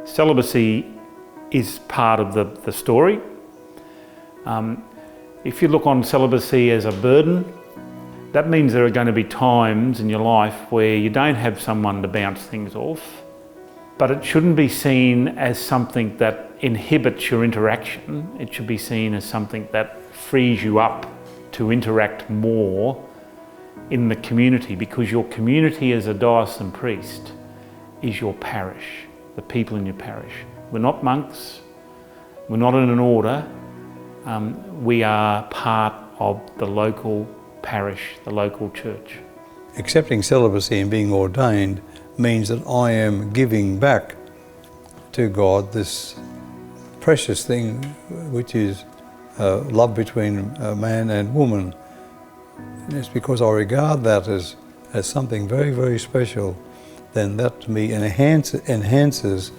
Celibacy is part of the story. If you look on celibacy as a burden, that means there are going to be times in your life where you don't have someone to bounce things off, but it shouldn't be seen as something that inhibits your interaction. It should be seen as something that frees you up to interact more in the community, because your community as a diocesan priest is your parish, the people in your parish. We're not monks, we're not in an order, we are part of the local parish, the local church. Accepting celibacy and being ordained means that I am giving back to God this precious thing, which is love between a man and woman. And it's because I regard that as something very, very special, then that to me enhances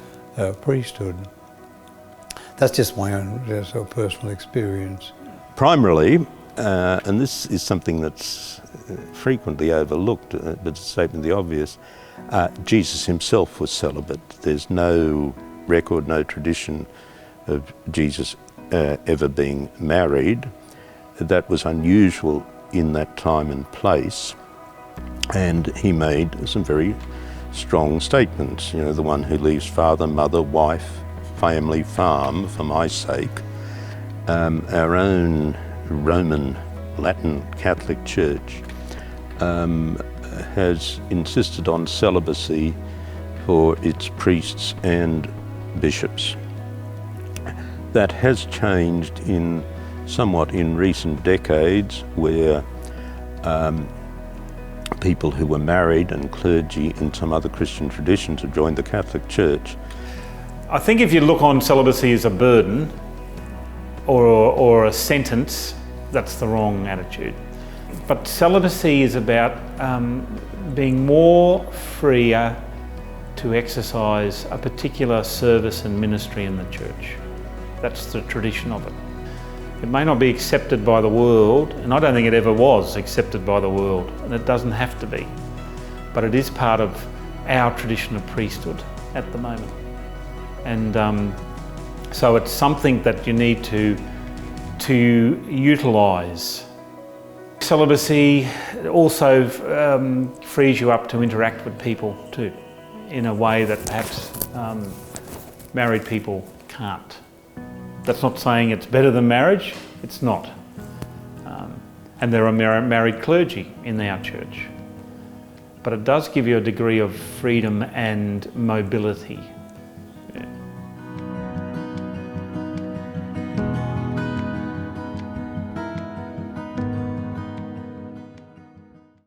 priesthood. That's just my own sort of personal experience. Primarily, and this is something that's frequently overlooked, but to state the obvious, Jesus himself was celibate. There's no record, no tradition of Jesus ever being married. That was unusual in that time and place, and he made some very strong statements. You know, the one who leaves father, mother, wife, family, farm for my sake. Our own Roman Latin Catholic Church has insisted on celibacy for its priests and bishops. That has changed somewhat in recent decades, where people who were married and clergy in some other Christian traditions have joined the Catholic Church. I think if you look on celibacy as a burden or a sentence, that's the wrong attitude. But celibacy is about being more freer to exercise a particular service and ministry in the church. That's the tradition of it. It may not be accepted by the world, and I don't think it ever was accepted by the world, and it doesn't have to be. But it is part of our tradition of priesthood at the moment. And so it's something that you need to utilise. Celibacy also frees you up to interact with people too, in a way that perhaps married people can't. That's not saying it's better than marriage, it's not. And there are married clergy in our church. But it does give you a degree of freedom and mobility